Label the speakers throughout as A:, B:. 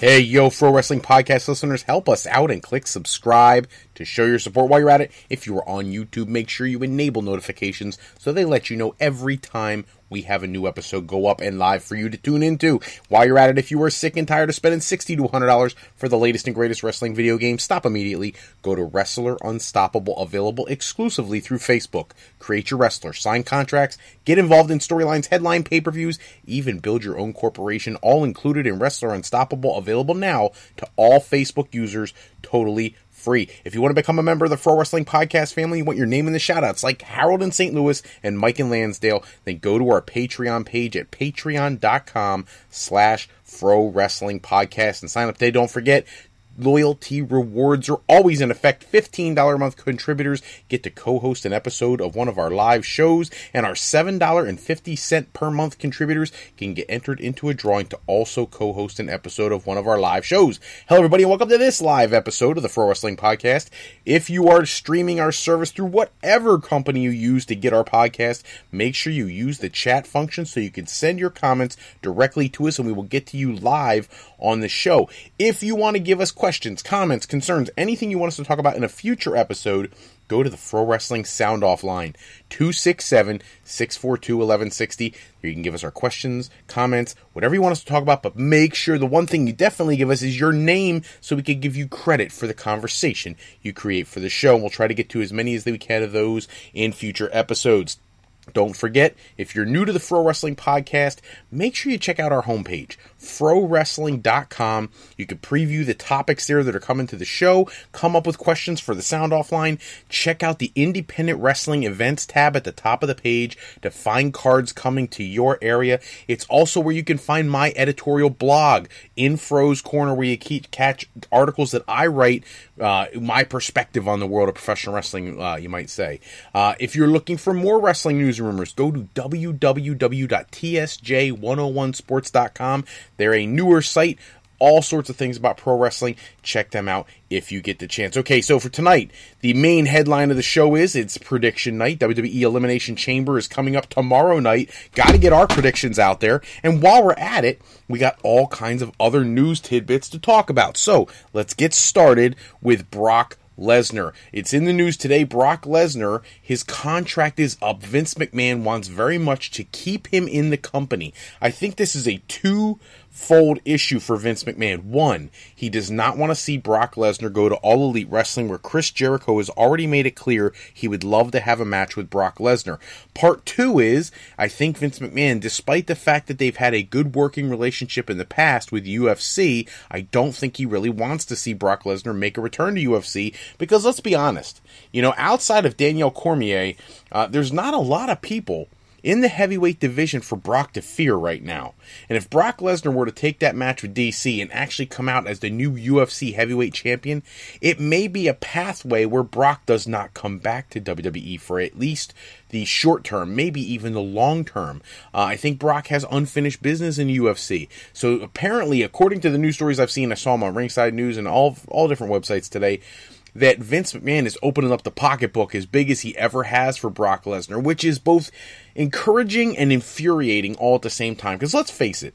A: Hey, yo, Pro Wrestling Podcast listeners, help us out and click subscribe to show your support. While you're at it, if you are on YouTube, make sure you enable notifications so they let you know every time we have a new episode go up and live for you to tune into. While you're at it, if you are sick and tired of spending $60 to $100 for the latest and greatest wrestling video games, stop immediately. Go to Wrestler Unstoppable, available exclusively through Facebook. Create your wrestler, sign contracts, get involved in storylines, headline pay-per-views, even build your own corporation, all included in Wrestler Unstoppable, available now to all Facebook users, totally free. If you want to become a member of the Pro Wrestling Podcast family, you want your name in the shoutouts like Harold in St. Louis and Mike in Lansdale, then go to our Patreon page at patreon.com/Pro Wrestling Podcast and sign up today. Don't forget, loyalty rewards are always in effect. $15 a month contributors get to co-host an episode of one of our live shows, and our $7.50 per month contributors can get entered into a drawing to also co-host an episode of one of our live shows. Hello everybody and welcome to this live episode of the Pro Wrestling Podcast. If you are streaming our service through whatever company you use to get our podcast, make sure you use the chat function so you can send your comments directly to us and we will get to you live on the show. If you want to give us questions, comments, concerns, anything you want us to talk about in a future episode, go to the Pro Wrestling Sound Off line, 267-642-1160. You can give us our questions, comments, whatever you want us to talk about, but make sure the one thing you definitely give us is your name so we can give you credit for the conversation you create for the show. And we'll try to get to as many as we can of those in future episodes. Don't forget, if you're new to the Pro Wrestling Podcast, make sure you check out our homepage, frowrestling.com. You can preview the topics there that are coming to the show, come up with questions for the Sound Off line, check out the Independent Wrestling Events tab at the top of the page to find cards coming to your area. It's also where you can find my editorial blog, In Fro's Corner, where you catch articles that I write, my perspective on the world of professional wrestling, you might say. If you're looking for more wrestling news and rumors, go to www.tsj101sports.com. They're a newer site, all sorts of things about pro wrestling. Check them out if you get the chance. Okay, so for tonight, the main headline of the show is it's prediction night. WWE Elimination Chamber is coming up tomorrow night. Got to get our predictions out there. And while we're at it, we got all kinds of other news tidbits to talk about. So let's get started with Brock Lesnar. It's in the news today. Brock Lesnar, his contract is up. Vince McMahon wants very much to keep him in the company. I think this is a twofold issue for Vince McMahon. One, he does not want to see Brock Lesnar go to All Elite Wrestling, where Chris Jericho has already made it clear he would love to have a match with Brock Lesnar. Part two is, I think Vince McMahon, despite the fact that they've had a good working relationship in the past with UFC, I don't think he really wants to see Brock Lesnar make a return to UFC, because let's be honest, outside of Daniel Cormier, there's not a lot of people in the heavyweight division for Brock to fear right now. And if Brock Lesnar were to take that match with DC and actually come out as the new UFC heavyweight champion, it may be a pathway where Brock does not come back to WWE for at least the short term, maybe even the long term. I think Brock has unfinished business in UFC. So apparently, according to the news stories I've seen, I saw them on Ringside News and all different websites today, that Vince McMahon is opening up the pocketbook as big as he ever has for Brock Lesnar, which is both encouraging and infuriating all at the same time. Because let's face it,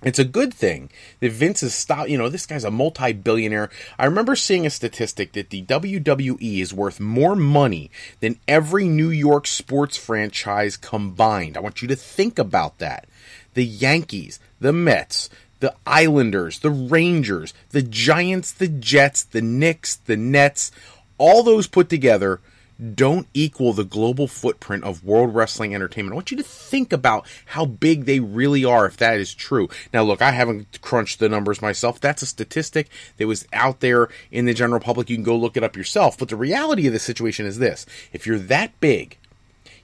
A: it's a good thing that Vince has stopped. This guy's a multi-billionaire. I remember seeing a statistic that the WWE is worth more money than every New York sports franchise combined. I want you to think about that. The Yankees, the Mets, the Islanders, the Rangers, the Giants, the Jets, the Knicks, the Nets, all those put together don't equal the global footprint of World Wrestling Entertainment. I want you to think about how big they really are if that is true. Now, look, I haven't crunched the numbers myself. That's a statistic that was out there in the general public. You can go look it up yourself. But the reality of the situation is this. If you're that big,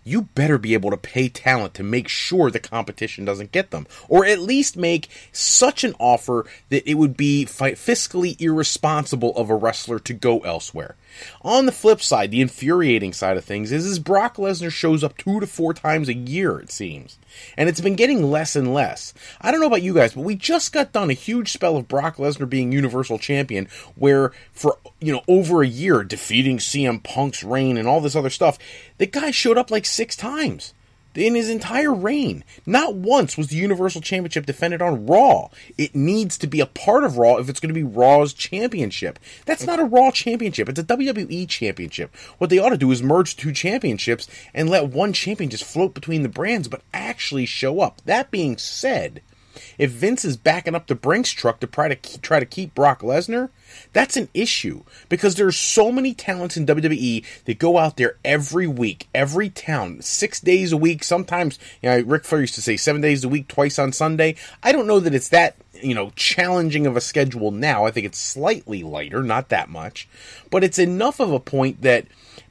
A: you better be able to pay talent to make sure the competition doesn't get them. Or at least make such an offer that it would be fiscally irresponsible of a wrestler to go elsewhere. On the flip side, the infuriating side of things is Brock Lesnar shows up 2 to 4 times a year, it seems. And it's been getting less and less. I don't know about you guys, but we just got done a huge spell of Brock Lesnar being Universal Champion, where for, over a year, defeating CM Punk's reign and all this other stuff, the guy showed up like 6 times. in his entire reign. Not once was the Universal Championship defended on Raw. It needs to be a part of Raw if it's going to be Raw's championship. That's not a Raw championship. It's a WWE championship. What they ought to do is merge two championships and let one champion just float between the brands, but actually show up. That being said, if Vince is backing up the Brinks truck to try to keep Brock Lesnar, that's an issue, because there's so many talents in WWE that go out there every week, every town, 6 days a week. Sometimes, Ric Flair used to say 7 days a week, twice on Sunday. I don't know that it's that, challenging of a schedule now. I think it's slightly lighter, not that much, but it's enough of a point that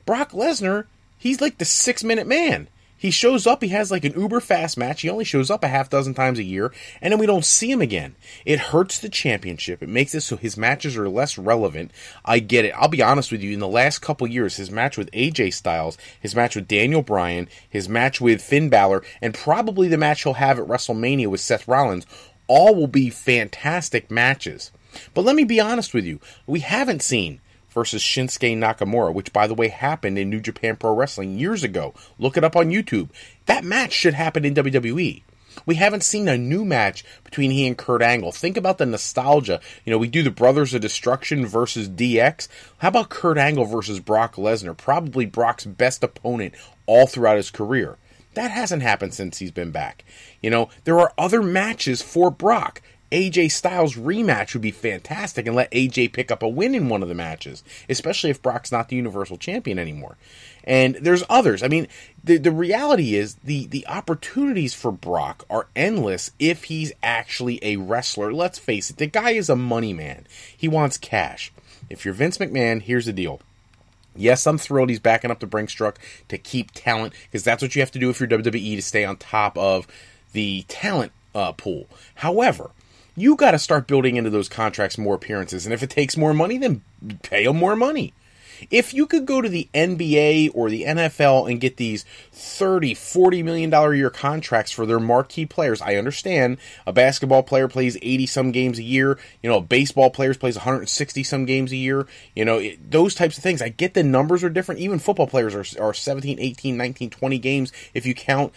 A: Brock Lesnar, he's like the 6-minute man. He shows up, he has like an uber fast match, he only shows up a half dozen times a year, and then we don't see him again. It hurts the championship, it makes it so his matches are less relevant. I get it, I'll be honest with you, in the last couple years, his match with AJ Styles, his match with Daniel Bryan, his match with Finn Balor, and probably the match he'll have at WrestleMania with Seth Rollins, all will be fantastic matches. But let me be honest with you, we haven't seen versus Shinsuke Nakamura, which, by the way, happened in New Japan Pro Wrestling years ago. Look it up on YouTube. That match should happen in WWE. We haven't seen a new match between he and Kurt Angle. Think about the nostalgia. We do the Brothers of Destruction versus DX. How about Kurt Angle versus Brock Lesnar? Probably Brock's best opponent all throughout his career. That hasn't happened since he's been back. There are other matches for Brock. AJ Styles rematch would be fantastic, and let AJ pick up a win in one of the matches, especially if Brock's not the Universal Champion anymore. And there's others. I mean, the reality is the opportunities for Brock are endless if he's actually a wrestler. Let's face it, the guy is a money man. He wants cash. If you're Vince McMahon, here's the deal. Yes, I'm thrilled he's backing up the Brinks truck to keep talent, because that's what you have to do if you're WWE to stay on top of the talent pool. However, you got to start building into those contracts more appearances, and if it takes more money, then pay them more money. If you could go to the NBA or the NFL and get these $30, $40 million a year contracts for their marquee players, I understand a basketball player plays 80-some games a year, a baseball player plays 160-some games a year, those types of things. I get the numbers are different. Even football players are 17, 18, 19, 20 games if you count,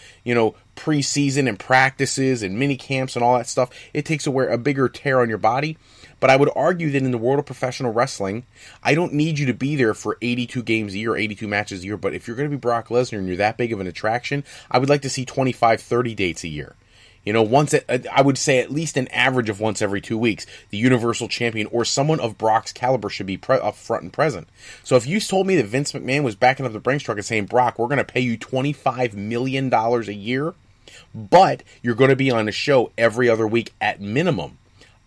A: preseason and practices and mini camps and all that stuff. It takes a bigger tear on your body. But I would argue that in the world of professional wrestling, I don't need you to be there for 82 games a year, 82 matches a year. But if you're going to be Brock Lesnar and you're that big of an attraction, I would like to see 25, 30 dates a year. I would say at least an average of once every 2 weeks, the Universal Champion or someone of Brock's caliber should be up front and present. So if you told me that Vince McMahon was backing up the Brinks truck and saying, Brock, we're going to pay you $25 million a year, but you're going to be on a show every other week at minimum,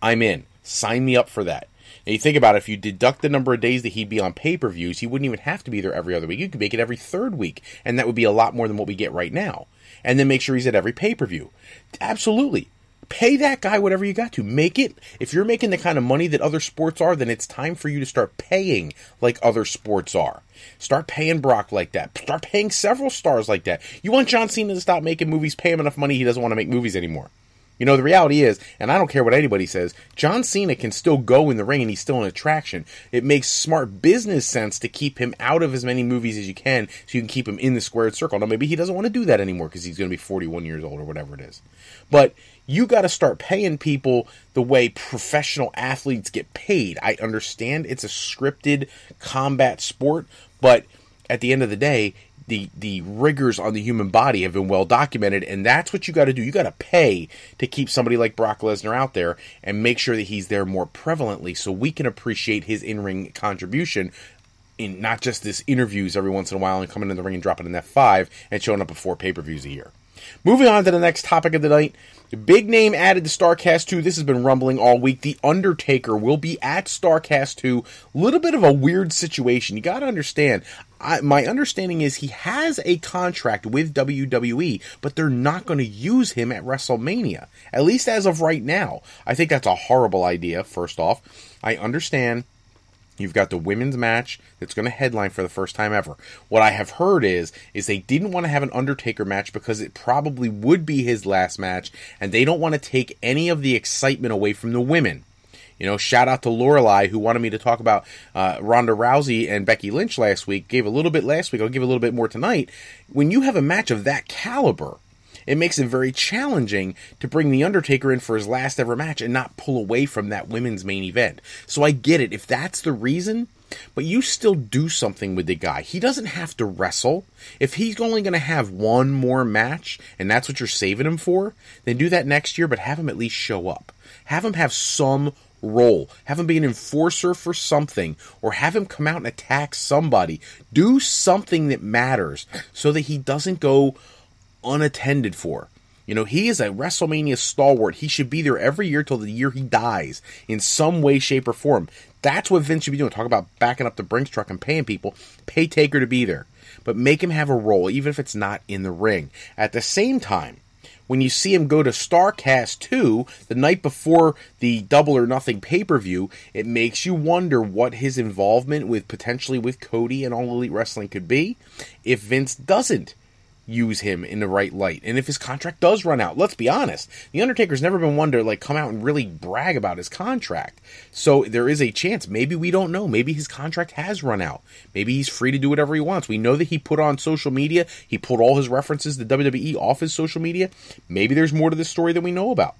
A: I'm in. Sign me up for that. Now you think about it, if you deduct the number of days that he'd be on pay-per-views, he wouldn't even have to be there every other week. You could make it every third week, and that would be a lot more than what we get right now. And then make sure he's at every pay-per-view. Absolutely. Pay that guy whatever you got to. Make it, if you're making the kind of money that other sports are, then it's time for you to start paying like other sports are. Start paying Brock like that. Start paying several stars like that. You want John Cena to stop making movies, pay him enough money, he doesn't want to make movies anymore. The reality is, and I don't care what anybody says, John Cena can still go in the ring and he's still an attraction. It makes smart business sense to keep him out of as many movies as you can so you can keep him in the squared circle. Now, maybe he doesn't want to do that anymore because he's going to be 41 years old or whatever it is. But you got to start paying people the way professional athletes get paid. I understand it's a scripted combat sport, but at the end of the day, the rigors on the human body have been well documented, and that's what you got to do. You got to pay to keep somebody like Brock Lesnar out there and make sure that he's there more prevalently so we can appreciate his in-ring contribution in not just this interviews every once in a while and coming in the ring and dropping an F5 and showing up at 4 pay-per-views a year. Moving on to the next topic of the night. The big name added to StarCast 2. This has been rumbling all week. The Undertaker will be at StarCast 2. A little bit of a weird situation. You got to understand. My understanding is he has a contract with WWE, but they're not going to use him at WrestleMania. At least as of right now. I think that's a horrible idea, first off. I understand. You've got the women's match that's going to headline for the first time ever. What I have heard is they didn't want to have an Undertaker match because it probably would be his last match, and they don't want to take any of the excitement away from the women. Shout out to Lorelai, who wanted me to talk about Ronda Rousey and Becky Lynch last week. Gave a little bit last week. I'll give a little bit more tonight. When you have a match of that caliber, It makes it very challenging to bring The Undertaker in for his last ever match and not pull away from that women's main event. So I get it, if that's the reason, but you still do something with the guy. He doesn't have to wrestle. If he's only going to have one more match, and that's what you're saving him for, then do that next year, but have him at least show up. Have him have some role. Have him be an enforcer for something, or have him come out and attack somebody. Do something that matters so that he doesn't go unattended for. You know, he is a WrestleMania stalwart. He should be there every year till the year he dies in some way, shape, or form. That's what Vince should be doing. Talk about backing up the Brinks truck and paying people. Pay Taker to be there. But make him have a role, even if it's not in the ring. At the same time, when you see him go to StarCast 2 the night before the Double or Nothing pay-per-view, it makes you wonder what his involvement with potentially with Cody and All Elite Wrestling could be if Vince doesn't use him in the right light. And if his contract does run out, let's be honest, The Undertaker's never been one to come out and really brag about his contract. So there is a chance. Maybe we don't know. Maybe his contract has run out. Maybe he's free to do whatever he wants. We know that he put on social media. He pulled all his references to WWE off his social media. Maybe there's more to this story than we know about.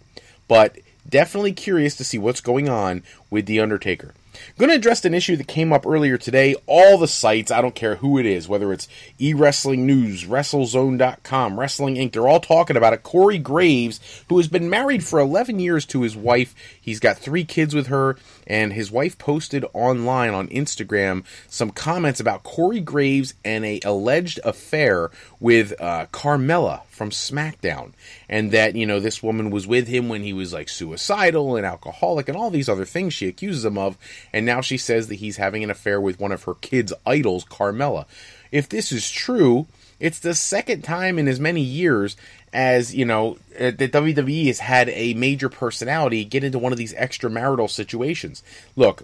A: But definitely curious to see what's going on with The Undertaker. I'm going to address an issue that came up earlier today. All the sites, I don't care who it is, whether it's eWrestling News, WrestleZone.com, Wrestling Inc., they're all talking about it. Corey Graves, who has been married for 11 years to his wife. He's got 3 kids with her, and his wife posted online on Instagram some comments about Corey Graves and an alleged affair with Carmella from SmackDown. And that, you know, this woman was with him when he was suicidal and alcoholic and all these other things she accuses him of. And now she says that he's having an affair with one of her kids' idols, Carmella. If this is true, it's the second time in as many years as, you know, that WWE has had a major personality get into one of these extramarital situations. Look,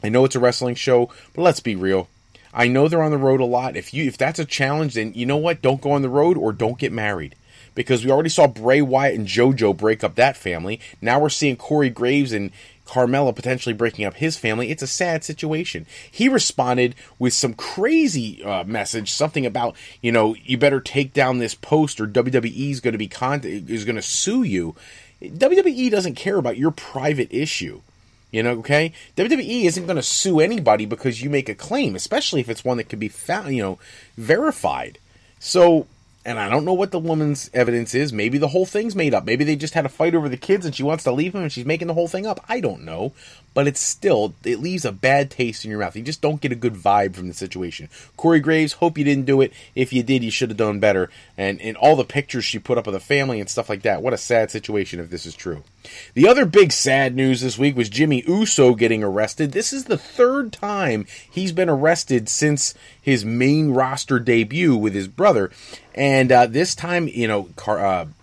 A: I know it's a wrestling show, but let's be real. I know they're on the road a lot. If that's a challenge, then you know what? Don't go on the road or don't get married. Because we already saw Bray Wyatt and JoJo break up that family. Now we're seeing Corey Graves and Carmella potentially breaking up his family. It's a sad situation. He responded with some crazy message, something about, you know, you better take down this post or WWE is going to sue you. WWE doesn't care about your private issue. You know, okay? WWE isn't going to sue anybody because you make a claim, especially if it's one that can be found, you know, verified. So, and I don't know what the woman's evidence is. Maybe the whole thing's made up. Maybe they just had a fight over the kids and she wants to leave him and she's making the whole thing up. I don't know. But it leaves a bad taste in your mouth. You just don't get a good vibe from the situation. Corey Graves, hope you didn't do it. If you did, you should have done better. And all the pictures she put up of the family and stuff like that. What a sad situation if this is true. The other big sad news this week was Jimmy Uso getting arrested. This is the 3rd time he's been arrested since his main roster debut with his brother. And this time, you know,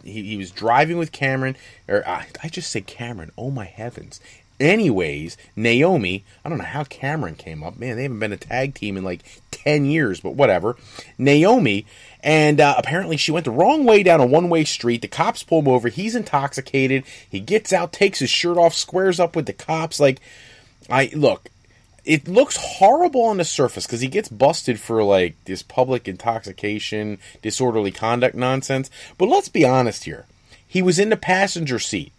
A: he was driving with Cameron. I just said Cameron. Oh, my heavens. Anyways, Naomi, I don't know how Cameron came up. Man, they haven't been a tag team in 10 years, but whatever. Naomi, and apparently she went the wrong way down a one-way street. The cops pull him over. He's intoxicated. He gets out, takes his shirt off, squares up with the cops. Look, it looks horrible on the surface because he gets busted for this public intoxication, disorderly conduct nonsense. But let's be honest here. He was in the passenger seat.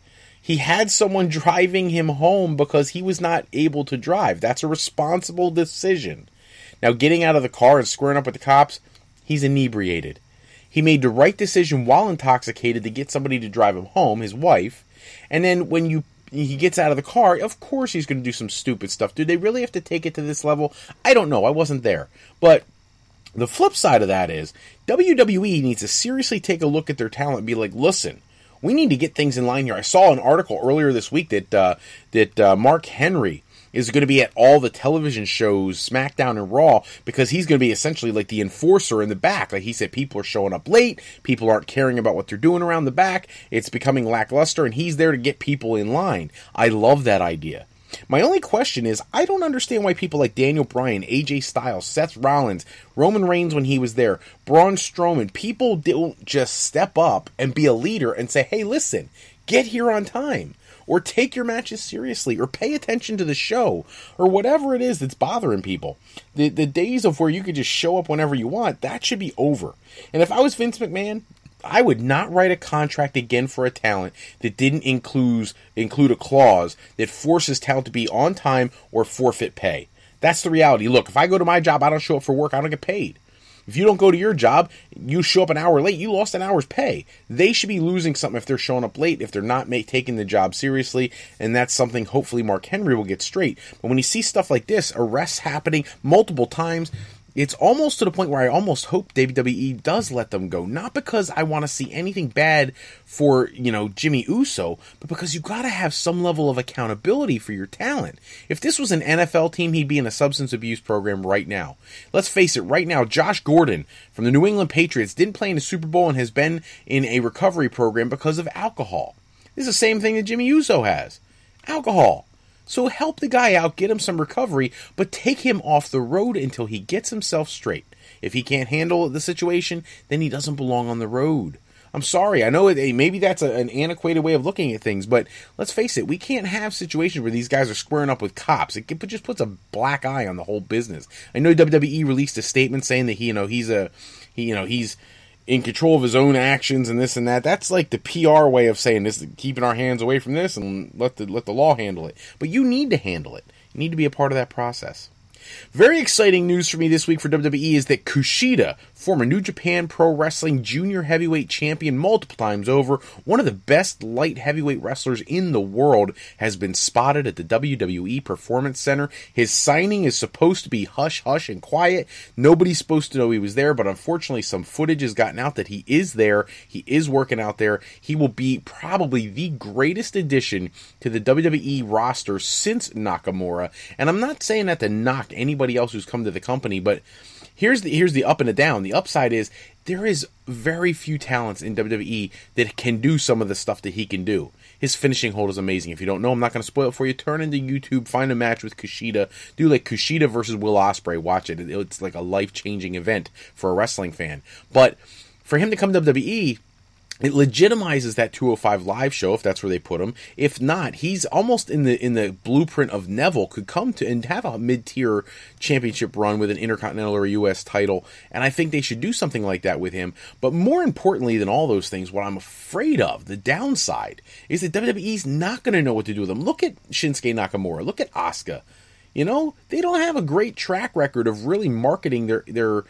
A: He had someone driving him home because he was not able to drive. That's a responsible decision. Now, getting out of the car and squaring up with the cops, he's inebriated. He made the right decision while intoxicated to get somebody to drive him home, his wife. And then when he gets out of the car, of course he's going to do some stupid stuff. Do they really have to take it to this level? I don't know. I wasn't there. But the flip side of that is WWE needs to seriously take a look at their talent and be like, listen, we need to get things in line here. I saw an article earlier this week that Mark Henry is going to be at all the television shows, SmackDown and Raw, because he's going to be essentially like the enforcer in the back. Like he said, people are showing up late, people aren't caring about what they're doing around the back, it's becoming lackluster, and he's there to get people in line. I love that idea. My only question is, I don't understand why people like Daniel Bryan, AJ Styles, Seth Rollins, Roman Reigns when he was there, Braun Strowman, people don't just step up and be a leader and say, hey, listen, get here on time, or take your matches seriously, or pay attention to the show, or whatever it is that's bothering people. The days of where you could just show up whenever you want, that should be over. And if I was Vince McMahon, I would not write a contract again for a talent that didn't include a clause that forces talent to be on time or forfeit pay. That's the reality. Look, if I go to my job, I don't show up for work, I don't get paid. If you don't go to your job, you show up an hour late, you lost an hour's pay. They should be losing something if they're showing up late, if they're not taking the job seriously, and that's something hopefully Mark Henry will get straight. But when you see stuff like this, arrests happening multiple times, it's almost to the point where I almost hope WWE does let them go. Not because I want to see anything bad for, Jimmy Uso, but because you got to have some level of accountability for your talent. If this was an NFL team, he'd be in a substance abuse program right now. Let's face it, right now, Josh Gordon from the New England Patriots didn't play in the Super Bowl and has been in a recovery program because of alcohol. This is the same thing that Jimmy Uso has. Alcohol. So help the guy out, get him some recovery, but take him off the road until he gets himself straight. If he can't handle the situation, then he doesn't belong on the road. I'm sorry, I know maybe that's an antiquated way of looking at things, but let's face it, we can't have situations where these guys are squaring up with cops. It just puts a black eye on the whole business. I know WWE released a statement saying that he's in control of his own actions and this and that. That's like the PR way of saying this, keeping our hands away from this and let the law handle it. But you need to handle it. You need to be a part of that process. Very exciting news for me this week for WWE is that Kushida, former New Japan Pro Wrestling Junior Heavyweight Champion multiple times over, one of the best light heavyweight wrestlers in the world, has been spotted at the WWE Performance Center. His signing is supposed to be hush-hush and quiet. Nobody's supposed to know he was there, but unfortunately some footage has gotten out that he is there. He is working out there. He will be probably the greatest addition to the WWE roster since Nakamura. And I'm not saying that to knock anybody else who's come to the company, but here's the up and the down. The upside is there is very few talents in WWE that can do some of the stuff that he can do. His finishing hold is amazing. If you don't know, I'm not going to spoil it for you. Turn into YouTube, find a match with Kushida. Do like Kushida versus Will Ospreay. Watch it. It's like a life-changing event for a wrestling fan. But for him to come to WWE, it legitimizes that 205 Live show, if that's where they put him. If not, he's almost in the blueprint of Neville, could come to and have a mid-tier championship run with an Intercontinental or U.S. title, and I think they should do something like that with him. But more importantly than all those things, what I'm afraid of, the downside, is that WWE's not going to know what to do with him. Look at Shinsuke Nakamura. Look at Asuka. They don't have a great track record of really marketing their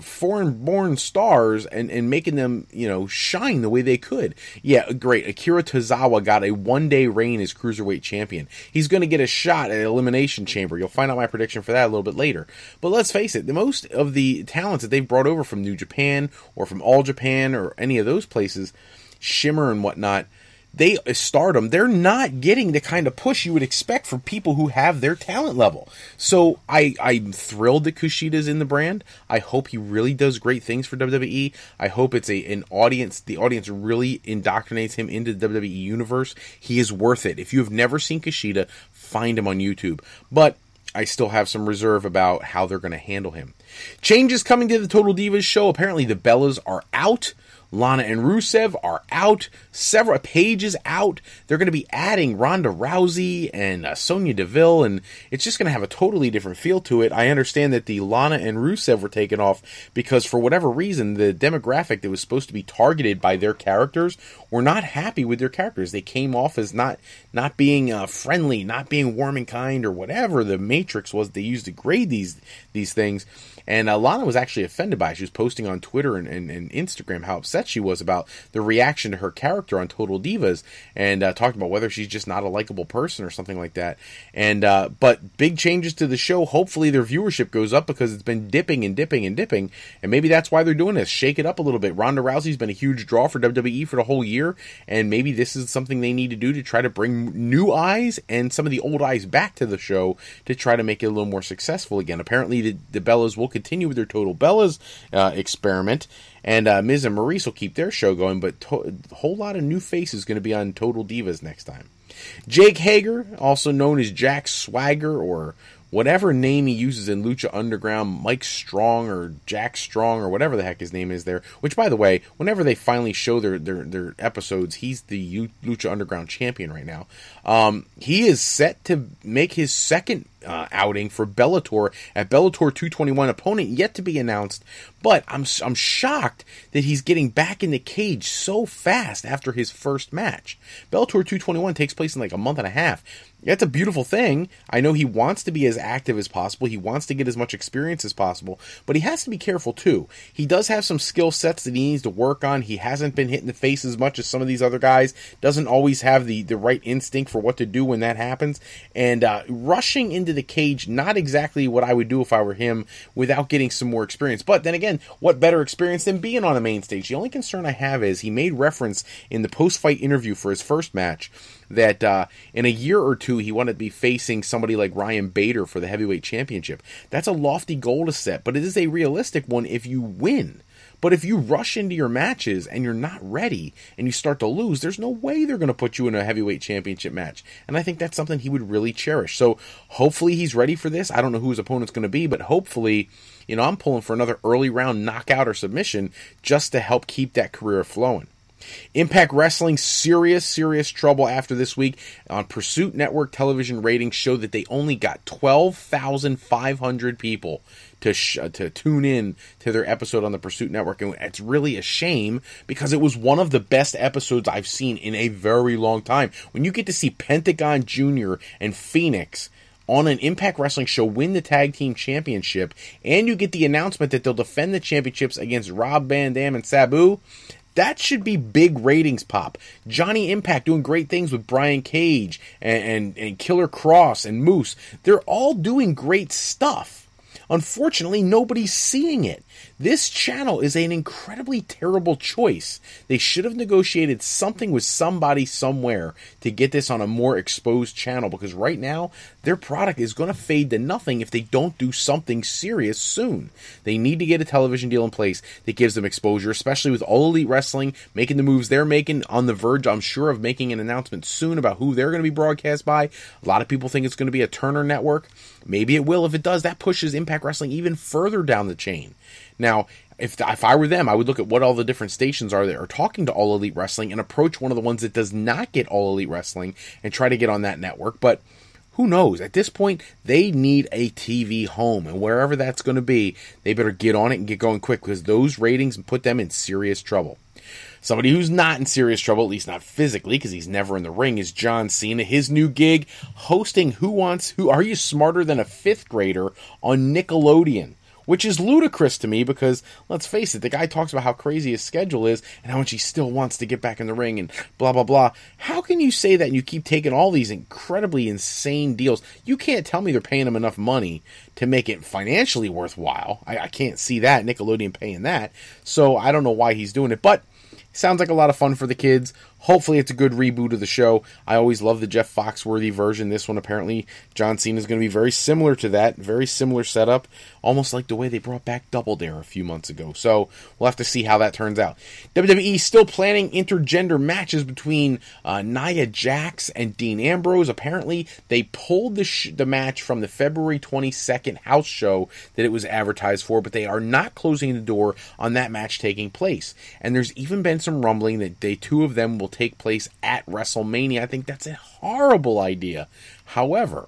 A: foreign-born stars and making them, shine the way they could. Yeah, great. Akira Tozawa got a one-day reign as Cruiserweight Champion. He's going to get a shot at Elimination Chamber. You'll find out my prediction for that a little bit later. But let's face it, most of the talents that they've brought over from New Japan or from All Japan or any of those places, Shimmer and whatnot, they're not getting the kind of push you would expect from people who have their talent level. So I'm thrilled that Kushida's in the brand. I hope he really does great things for WWE. I hope it's an audience. The audience really indoctrinates him into the WWE universe. He is worth it. If you have never seen Kushida, find him on YouTube. But I still have some reserve about how they're going to handle him. Changes coming to the Total Divas show. Apparently the Bellas are out. Lana and Rusev are out. Several Pages out. They're going to be adding Ronda Rousey and Sonya Deville, and it's just going to have a totally different feel to it. I understand that the Lana and Rusev were taken off because for whatever reason, the demographic that was supposed to be targeted by their characters were not happy with their characters. They came off as not being friendly, not being warm and kind, or whatever the matrix was they used to grade these things. And Lana was actually offended by it. She was posting on Twitter and Instagram how upset she was about the reaction to her character on Total Divas, and talked about whether she's just not a likable person or something like that. And but big changes to the show. Hopefully their viewership goes up because it's been dipping and dipping and dipping, and maybe that's why they're doing this. Shake it up a little bit. Ronda Rousey's been a huge draw for WWE for the whole year, and maybe this is something they need to do to try to bring new eyes and some of the old eyes back to the show to try to make it a little more successful again. Apparently the Bellas will continue with their Total Bellas experiment, and Miz and Maurice will keep their show going, but a whole lot of new faces going to be on Total Divas next time. Jake Hager, also known as Jack Swagger, or whatever name he uses in Lucha Underground, Mike Strong or Jack Strong or whatever the heck his name is there, which, by the way, whenever they finally show their episodes, he's the Lucha Underground champion right now. He is set to make his second outing for Bellator at Bellator 221. Opponent yet to be announced, but I'm shocked that he's getting back in the cage so fast after his first match. Bellator 221 takes place in like a month and a half. That's a beautiful thing. I know he wants to be as active as possible. He wants to get as much experience as possible, but he has to be careful too. He does have some skill sets that he needs to work on. He hasn't been hit in the face as much as some of these other guys. Doesn't always have the right instinct for what to do when that happens. And rushing into the cage, not exactly what I would do if I were him without getting some more experience. But then again, what better experience than being on a main stage? The only concern I have is he made reference in the post-fight interview for his first match that in a year or two he wanted to be facing somebody like Ryan Bader for the heavyweight championship. That's a lofty goal to set, but it is a realistic one if you win. But if you rush into your matches and you're not ready and you start to lose, there's no way they're going to put you in a heavyweight championship match. And I think that's something he would really cherish. So hopefully he's ready for this. I don't know who his opponent's going to be, but hopefully, I'm pulling for another early round knockout or submission just to help keep that career flowing. Impact Wrestling, serious trouble after this week. On Pursuit Network television ratings show that they only got 12,500 people to tune in to their episode on the Pursuit Network. And it's really a shame because it was one of the best episodes I've seen in a very long time. When you get to see Pentagon Jr. and Phoenix on an Impact Wrestling show win the tag team championship, and you get the announcement that they'll defend the championships against Rob Van Dam and Sabu, that should be big ratings pop. Johnny Impact doing great things with Brian Cage and Killer Cross and Moose. They're all doing great stuff. Unfortunately, nobody's seeing it. This channel is an incredibly terrible choice. They should have negotiated something with somebody somewhere to get this on a more exposed channel, because right now, their product is going to fade to nothing if they don't do something serious soon. They need to get a television deal in place that gives them exposure, especially with All Elite Wrestling making the moves they're making, on the verge, I'm sure, of making an announcement soon about who they're going to be broadcast by. A lot of people think it's going to be a Turner network. Maybe it will. If it does, that pushes Impact Wrestling even further down the chain. Now, if I were them, I would look at what all the different stations are that are talking to All Elite Wrestling and approach one of the ones that does not get All Elite Wrestling and try to get on that network. But who knows? At this point, they need a TV home, and wherever that's going to be, they better get on it and get going quick, because those ratings put them in serious trouble. Somebody who's not in serious trouble, at least not physically, because he's never in the ring, is John Cena. His new gig, hosting Who Are You Smarter Than a Fifth Grader on Nickelodeon, which is ludicrous to me because, let's face it, the guy talks about how crazy his schedule is and how much he still wants to get back in the ring and blah, blah, blah. How can you say that and you keep taking all these incredibly insane deals? You can't tell me they're paying him enough money to make it financially worthwhile. I can't see that, Nickelodeon paying that. So I don't know why he's doing it, but sounds like a lot of fun for the kids. Hopefully it's a good reboot of the show. I always love the Jeff Foxworthy version. This one, apparently, John Cena is going to be very similar to that. Very similar setup. Almost like the way they brought back Double Dare a few months ago. So we'll have to see how that turns out. WWE still planning intergender matches between Nia Jax and Dean Ambrose. Apparently, they pulled the match from the February 22nd house show that it was advertised for, but they are not closing the door on that match taking place. And there's even been some rumbling that the two of them will take place at WrestleMania. I think that's a horrible idea. However,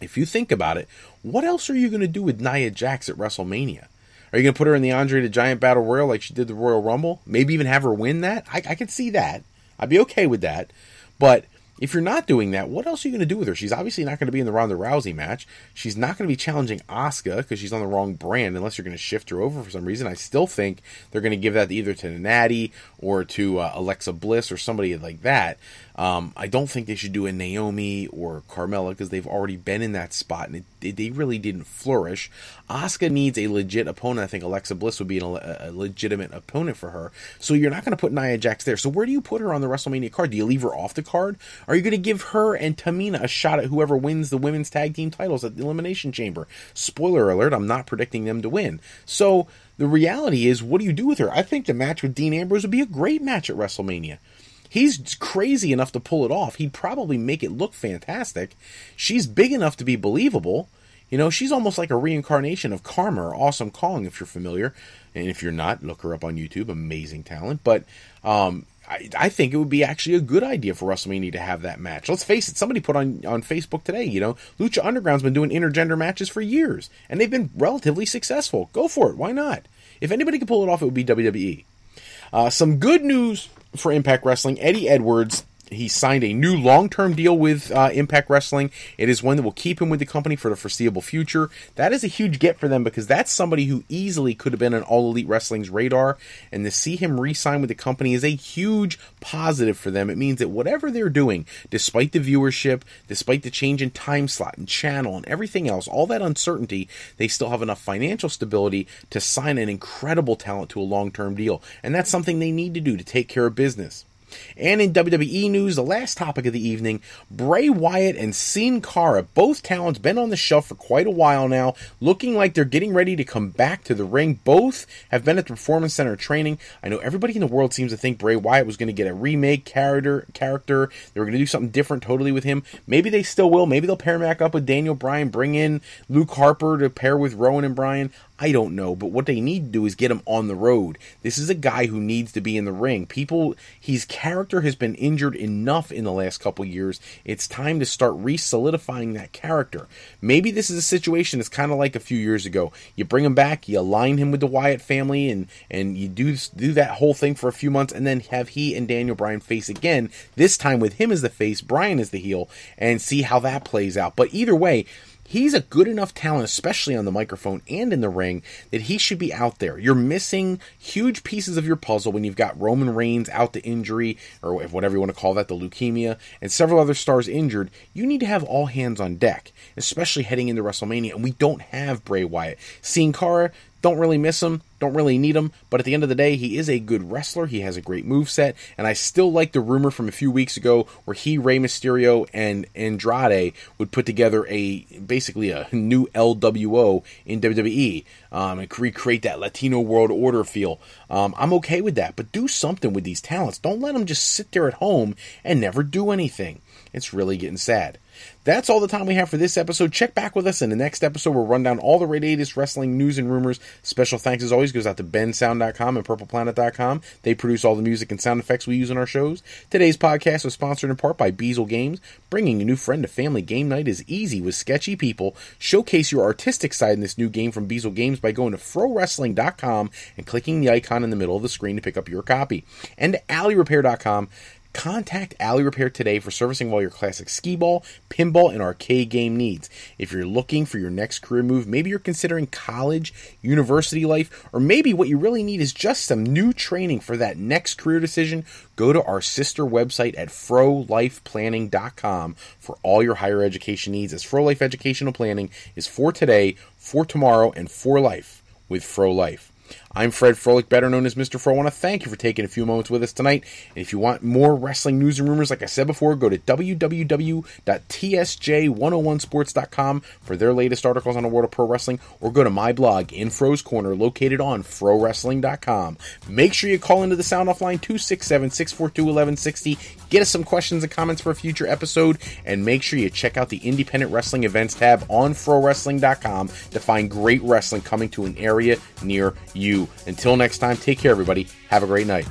A: if you think about it, what else are you going to do with Nia Jax at WrestleMania? Are you going to put her in the Andre the Giant Battle Royal like she did the Royal Rumble? Maybe even have her win that? I could see that. I'd be okay with that. But if you're not doing that, what else are you going to do with her? She's obviously not going to be in the Ronda Rousey match. She's not going to be challenging Asuka because she's on the wrong brand unless you're going to shift her over for some reason. I still think they're going to give that either to Natty or to Alexa Bliss or somebody like that. I don't think they should do a Naomi or Carmella because they've already been in that spot and they really didn't flourish. Asuka needs a legit opponent. I think Alexa Bliss would be a legitimate opponent for her. So you're not going to put Nia Jax there. So where do you put her on the WrestleMania card? Do you leave her off the card? Are you going to give her and Tamina a shot at whoever wins the women's tag team titles at the Elimination Chamber? Spoiler alert, I'm not predicting them to win. So the reality is, what do you do with her? I think the match with Dean Ambrose would be a great match at WrestleMania. He's crazy enough to pull it off. He'd probably make it look fantastic. She's big enough to be believable. You know, she's almost like a reincarnation of Karma or Awesome Kong, if you're familiar. And if you're not, look her up on YouTube. Amazing talent. But I think it would be actually a good idea for WrestleMania to have that match. Let's face it, somebody put on Facebook today, Lucha Underground's been doing intergender matches for years, and they've been relatively successful. Go for it. Why not? If anybody could pull it off, it would be WWE. Some good news for Impact Wrestling. Eddie Edwards, he signed a new long-term deal with Impact Wrestling. It is one that will keep him with the company for the foreseeable future. That is a huge get for them because that's somebody who easily could have been on All Elite Wrestling's radar. And to see him re-sign with the company is a huge positive for them. It means that whatever they're doing, despite the viewership, despite the change in time slot and channel and everything else, all that uncertainty, they still have enough financial stability to sign an incredible talent to a long-term deal. And that's something they need to do to take care of business. And in WWE news, the last topic of the evening, Bray Wyatt and Sin Cara, both talents been on the shelf for quite a while now, looking like they're getting ready to come back to the ring. Both have been at the Performance Center training. I know everybody in the world seems to think Bray Wyatt was going to get a remake character. They were going to do something different totally with him. Maybe they still will. Maybe they'll pair him back up with Daniel Bryan, bring in Luke Harper to pair with Rowan and Bryan. I don't know, but what they need to do is get him on the road. This is a guy who needs to be in the ring. His character has been injured enough in the last couple years. It's time to start re-solidifying that character. Maybe this is a situation that's kind of like a few years ago. You bring him back, you align him with the Wyatt family, and you do that whole thing for a few months, and then have he and Daniel Bryan face again, this time with him as the face, Bryan as the heel, and see how that plays out. But either way, he's a good enough talent, especially on the microphone and in the ring, that he should be out there. You're missing huge pieces of your puzzle when you've got Roman Reigns out to injury, or whatever you want to call that, the leukemia, and several other stars injured. You need to have all hands on deck, especially heading into WrestleMania, and we don't have Bray Wyatt. Sin Cara, don't really miss him, don't really need him, but at the end of the day, he is a good wrestler, he has a great moveset, and I still like the rumor from a few weeks ago where Rey Mysterio, and Andrade would put together basically a new LWO in WWE, and recreate that Latino World Order feel. I'm okay with that, but do something with these talents. Don't let them just sit there at home and never do anything. It's really getting sad. That's all the time we have for this episode. Check back with us in the next episode. We'll run down all the latest wrestling news and rumors. Special thanks, as always, goes out to bensound.com and purpleplanet.com. They produce all the music and sound effects we use in our shows. Today's podcast was sponsored in part by Beazle Games. Bringing a new friend to family game night is easy with sketchy people. Showcase your artistic side in this new game from Beazle Games by going to frowrestling.com and clicking the icon in the middle of the screen to pick up your copy. And to alleyrepair.com. Contact Alley Repair today for servicing all your classic skee-ball, pinball, and arcade game needs. If you're looking for your next career move, maybe you're considering college, university life, or maybe what you really need is just some new training for that next career decision, go to our sister website at frolifeplanning.com for all your higher education needs, as Fro Life Educational Planning is for today, for tomorrow, and for life with Fro Life. I'm Fred Froelich, better known as Mr. Fro. I want to thank you for taking a few moments with us tonight. And if you want more wrestling news and rumors, like I said before, go to www.tsj101sports.com for their latest articles on the world of pro wrestling, or go to my blog, In Fro's Corner, located on frowrestling.com. Make sure you call into the Sound Off line 267-642-1160. Get us some questions and comments for a future episode, and make sure you check out the Independent Wrestling Events tab on frowrestling.com to find great wrestling coming to an area near you. Until next time, take care, everybody. Have a great night.